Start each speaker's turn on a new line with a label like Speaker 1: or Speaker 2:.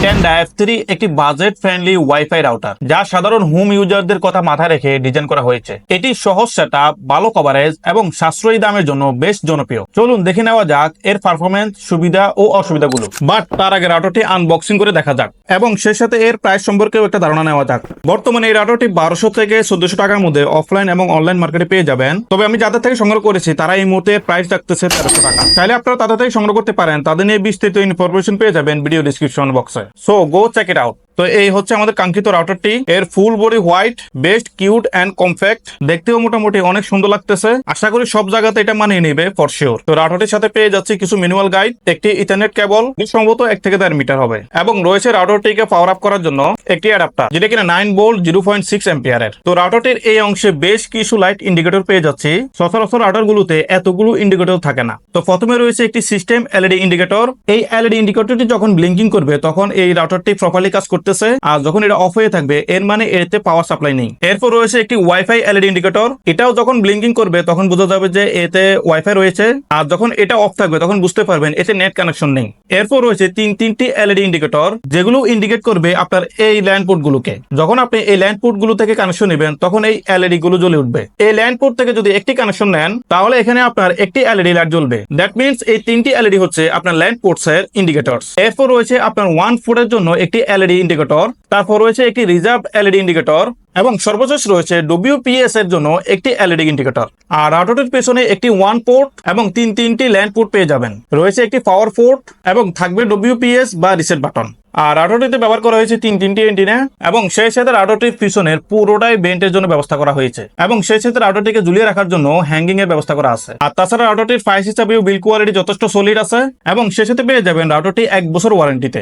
Speaker 1: Tenda F3 একটি budget friendly wifi router, যা সাধারণ হোম ইউজারদের কথা মাথায় রেখে ডিজাইন করা হয়েছে। এটি সহজ সেটআপ, ভালো কভারেজ এবং সাশ্রয়ী দামের জন্য বেশ জনপ্রিয়। চলুন দেখে নেওয়া যাক এর পারফরমেন্স, সুবিধা ও অসুবিধাগুলো। বাট তার আগে রাউটারটি আনবক্সিং করে দেখা যাক এবং সেই সাথে এর প্রাইস সম্পর্কেও একটা ধারণা নেওয়া যাক। বর্তমানে এই রাউটারটি 1200 থেকে 1400 টাকার মধ্যে অফলাইন এবং অনলাইন মার্কেটে পেয়ে যাবেন। তবে আমি যাদের থেকে সংগ্রহ করেছি তারা এই মুহূর্তে প্রাইস রাখতেছে 1300 টাকা। চাইলে আপনারা তাদের থেকে সংগ্রহ করতে পারেন। তাদের নিয়ে বিস্তারিত ইনফরমেশন পেয়ে যাবেন ভিডিও ডিসক্রিপশন বক্সে। So go check it out. তো এই হচ্ছে আমাদের কাঙ্ক্ষিত রাউটারটি। এর full body white, best cute and compact, দেখতেও মোটামুটি অনেক সুন্দর লাগতেছে। আশা করি সব জায়গাতে এটা মানিয়ে নেবে ফর শিওর। তো রাউটারটির সাথে পেয়ে যাচ্ছি কিছু ম্যানুয়াল গাইড, একটি ইথারনেট কেবল, সম্ভবত 1 থেকে 1.5 মিটার হবে, এবং রয়েছে রাউটারটিকে পাওয়ার আপ করার জন্য একটি অ্যাডাপ্টার, যেটা কিনা 9 ভোল্ট 0.6 অ্যাম্পিয়ারের। তো রাউটারটির এই অংশে বেশ কিছু লাইট ইন্ডিকেটর পেয়ে যাচ্ছি। সচরাচর রাউটার গুলোতে এতগুলো ইন্ডিকেটর থাকে না। তো প্রথমে রয়েছে একটি সিস্টেম এলইডি ইন্ডিকেটর। এই এলইডি ইন্ডিকেটরটি যখন ব্লিঙ্কিং করবে তখন এই রাউটারটি প্রপারলি কাজ করতেছে, আর যখন এটা অফ হয়ে থাকবে এর মানে এতে পাওয়ার সাপ্লাই নেই। এরপর রয়েছে একটি ওয়াইফাই এলইডি ইন্ডিকেটর। এটাও যখন ব্লিঙ্কিং করবে তখন বোঝা যাবে যে এতে ওয়াইফাই রয়েছে, আর যখন এটা অফ থাকবে তখন বুঝতে পারবেন এতে নেট কানেকশন নেই। এরপর রয়েছে তিনটি এলইডি ইন্ডিকেটর, যেগুলো ইন্ডিকেট করবে আপনার এই ল্যান্ড পোর্ট গুলোকে। যখন আপনি এই ল্যান্ড পোর্ট গুলো থেকে কানেকশন নেবেন তখন এই এলইডি গুলো জ্বলে উঠবে। এই ল্যান্ড পোর্ট থেকে যদি একটি কানেকশন নেন তাহলে এখানে আপনার একটি এলইডি লাইট জ্বলবে। দ্যাট মিনস এই 3টি এলইডি হচ্ছে আপনার ল্যান্ড পোর্টস এর ইন্ডিকেটরস। এরপর রয়েছে আপনার 1 ফুটের জন্য একটি এলইডি ইন্ডিকেটর, তারপর রয়েছে একটি রিজার্ভ এলইডি ইন্ডিকেটর, এবং সর্বশেষ রয়েছে WPS এর জন্য একটি এলইডি ইন্ডিকেটর। আর রাউটারটির পেছনে একটি 1 পোর্ট এবং তিনটি ল্যান্ড পোর্ট পেয়ে যাবেন। রয়েছে একটি পাওয়ার পোর্ট এবং থাকবে WPS বা রিসেট বাটন। আর রাউটারটিতে ব্যবহার করা হয়েছে তিনটি এন্টিনা, এবং সেই সাথে রাউটারটির পিছনের পুরোটাই বেন্টের জন্য ব্যবস্থা করা হয়েছে, এবং সেই সাথে রাউটারটিকে ঝুলিয়ে রাখার জন্য হ্যাঙ্গিং এর ব্যবস্থা করা আছে। আর তাছাড়া রাউটারটির প্রাইস হিসাবেও বিল কোয়ালিটি যথেষ্ট সলিড আছে, এবং সেই সাথে পেয়ে যাবেন রাউটারটি 1 বছর ওয়ারেন্টিতে।